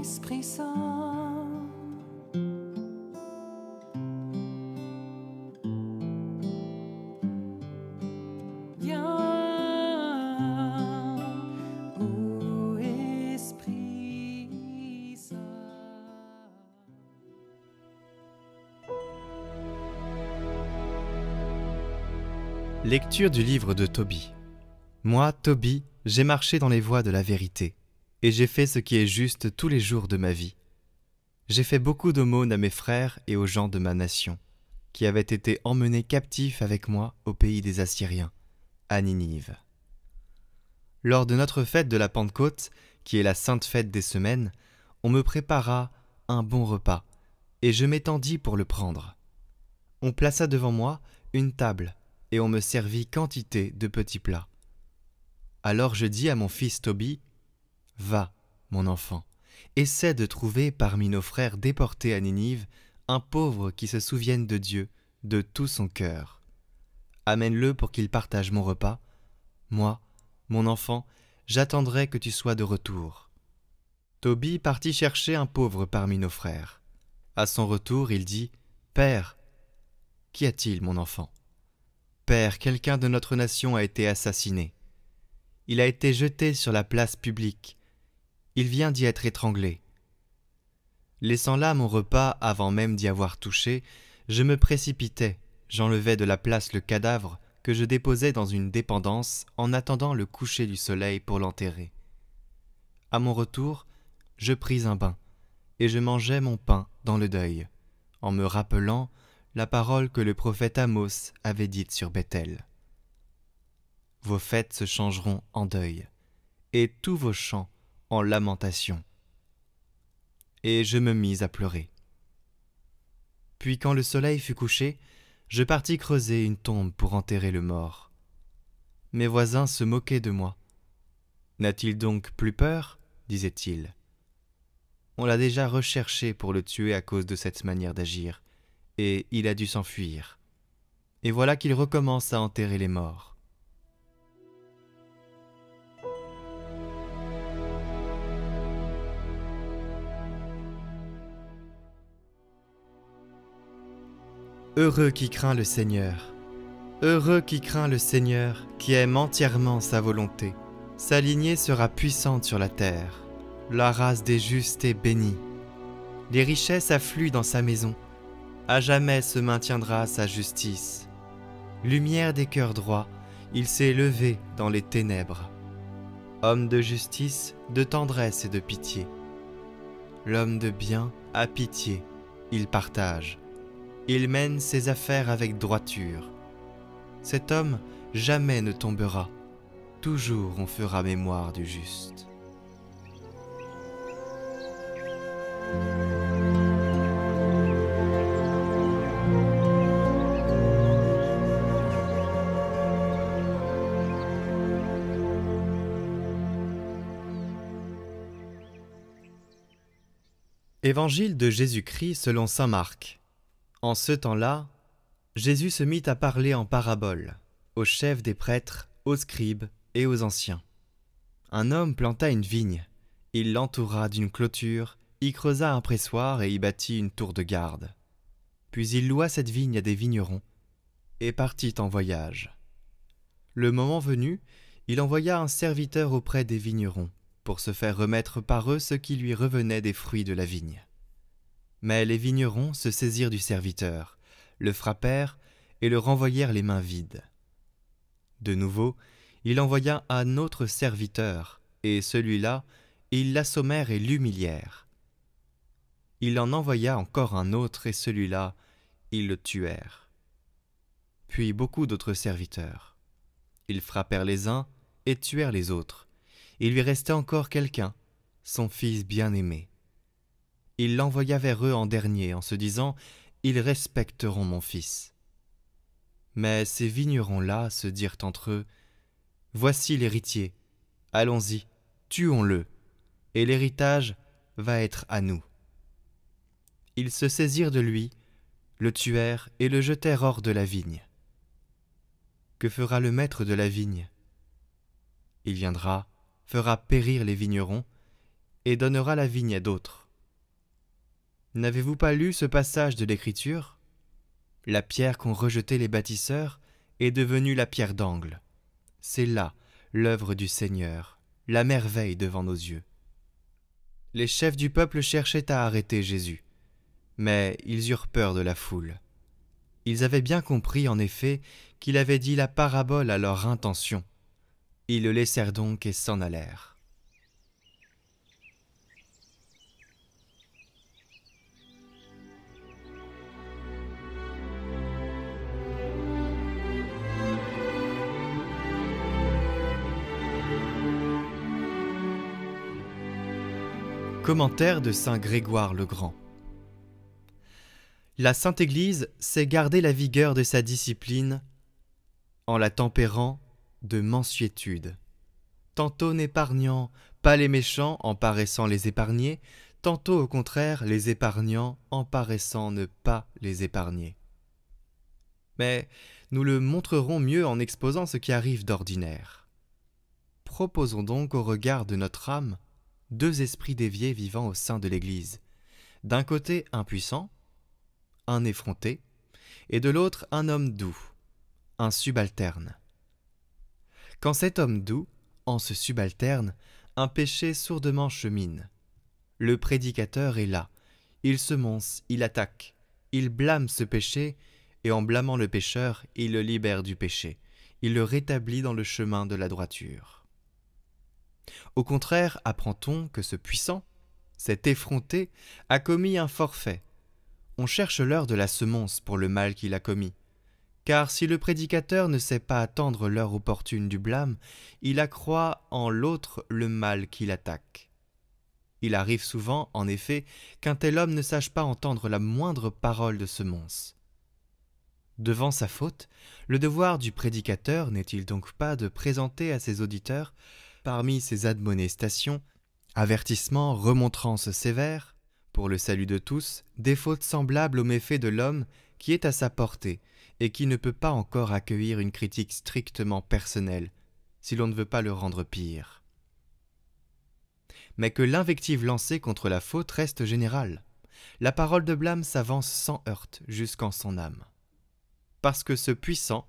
Esprit Saint. Viens, ô Esprit Saint. Lecture du livre de Tobie. Moi, Tobie, j'ai marché dans les voies de la vérité, et j'ai fait ce qui est juste tous les jours de ma vie. J'ai fait beaucoup d'aumônes à mes frères et aux gens de ma nation, qui avaient été emmenés captifs avec moi au pays des Assyriens, à Ninive. Lors de notre fête de la Pentecôte, qui est la sainte fête des semaines, on me prépara un bon repas, et je m'étendis pour le prendre. On plaça devant moi une table, et on me servit quantité de petits plats. Alors je dis à mon fils Tobie, « Va, mon enfant, essaie de trouver parmi nos frères déportés à Ninive un pauvre qui se souvienne de Dieu de tout son cœur. Amène-le pour qu'il partage mon repas. Moi, mon enfant, j'attendrai que tu sois de retour. » Tobie partit chercher un pauvre parmi nos frères. À son retour, il dit, « Père, qu'y a-t-il, mon enfant ? Père, quelqu'un de notre nation a été assassiné. Il a été jeté sur la place publique. Il vient d'y être étranglé. » Laissant là mon repas avant même d'y avoir touché, je me précipitai, j'enlevai de la place le cadavre que je déposai dans une dépendance en attendant le coucher du soleil pour l'enterrer. À mon retour, je pris un bain, et je mangeai mon pain dans le deuil, en me rappelant la parole que le prophète Amos avait dite sur Bethel. Vos fêtes se changeront en deuil, et tous vos chants en lamentation. Et je me mis à pleurer. Puis quand le soleil fut couché, je partis creuser une tombe pour enterrer le mort. Mes voisins se moquaient de moi. « N'a-t-il donc plus peur ?» disaient-ils. « On l'a déjà recherché pour le tuer à cause de cette manière d'agir, et il a dû s'enfuir. Et voilà qu'il recommence à enterrer les morts. » Heureux qui craint le Seigneur. Heureux qui craint le Seigneur, qui aime entièrement sa volonté. Sa lignée sera puissante sur la terre. La race des justes est bénie. Les richesses affluent dans sa maison. À jamais se maintiendra sa justice. Lumière des cœurs droits, il s'est levé dans les ténèbres. Homme de justice, de tendresse et de pitié. L'homme de bien a pitié, il partage. Il mène ses affaires avec droiture. Cet homme jamais ne tombera. Toujours on fera mémoire du juste. Évangile de Jésus-Christ selon saint Marc. En ce temps-là, Jésus se mit à parler en paraboles aux chefs des prêtres, aux scribes et aux anciens. Un homme planta une vigne, il l'entoura d'une clôture, y creusa un pressoir et y bâtit une tour de garde. Puis il loua cette vigne à des vignerons et partit en voyage. Le moment venu, il envoya un serviteur auprès des vignerons pour se faire remettre par eux ce qui lui revenait des fruits de la vigne. Mais les vignerons se saisirent du serviteur, le frappèrent et le renvoyèrent les mains vides. De nouveau, il envoya un autre serviteur, et celui-là, ils l'assommèrent et l'humilièrent. Il en envoya encore un autre, et celui-là, ils le tuèrent. Puis beaucoup d'autres serviteurs. Ils frappèrent les uns et tuèrent les autres. Il lui restait encore quelqu'un, son fils bien-aimé. Il l'envoya vers eux en dernier, en se disant « Ils respecteront mon fils ». Mais ces vignerons-là se dirent entre eux « Voici l'héritier, allons-y, tuons-le, et l'héritage va être à nous. » Ils se saisirent de lui, le tuèrent et le jetèrent hors de la vigne. Que fera le maître de la vigne? Il viendra, fera périr les vignerons, et donnera la vigne à d'autres. N'avez-vous pas lu ce passage de l'Écriture ? La pierre qu'ont rejetée les bâtisseurs est devenue la pierre d'angle. C'est là l'œuvre du Seigneur, la merveille devant nos yeux. Les chefs du peuple cherchaient à arrêter Jésus, mais ils eurent peur de la foule. Ils avaient bien compris, en effet, qu'il avait dit la parabole à leur intention. Ils le laissèrent donc et s'en allèrent. Commentaire de saint Grégoire le Grand. La Sainte Église sait garder la vigueur de sa discipline en la tempérant de mansuétude, tantôt n'épargnant pas les méchants en paraissant les épargner, tantôt au contraire les épargnant en paraissant ne pas les épargner. Mais nous le montrerons mieux en exposant ce qui arrive d'ordinaire. Proposons donc au regard de notre âme deux esprits déviés vivant au sein de l'Église. D'un côté un puissant, un effronté, et de l'autre un homme doux, un subalterne. Quand cet homme doux, en ce subalterne, un péché sourdement chemine. Le prédicateur est là, il semonce, il attaque, il blâme ce péché, et en blâmant le pécheur, il le libère du péché, il le rétablit dans le chemin de la droiture. Au contraire, apprend-on que ce puissant, cet effronté, a commis un forfait. On cherche l'heure de la semonce pour le mal qu'il a commis. Car si le prédicateur ne sait pas attendre l'heure opportune du blâme, il accroît en l'autre le mal qu'il attaque. Il arrive souvent, en effet, qu'un tel homme ne sache pas entendre la moindre parole de semonce. Devant sa faute, le devoir du prédicateur n'est-il donc pas de présenter à ses auditeurs, parmi ses admonestations, avertissements, remontrances sévères, pour le salut de tous, des fautes semblables aux méfaits de l'homme qui est à sa portée et qui ne peut pas encore accueillir une critique strictement personnelle, si l'on ne veut pas le rendre pire. Mais que l'invective lancée contre la faute reste générale. La parole de blâme s'avance sans heurte jusqu'en son âme. Parce que ce puissant,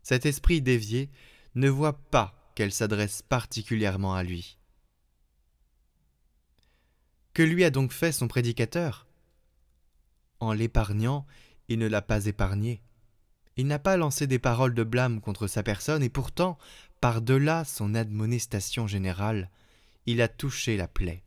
cet esprit dévié, ne voit pas qu'elle s'adresse particulièrement à lui. Que lui a donc fait son prédicateur ? En l'épargnant, il ne l'a pas épargné. Il n'a pas lancé des paroles de blâme contre sa personne, et pourtant, par-delà son admonestation générale, il a touché la plaie.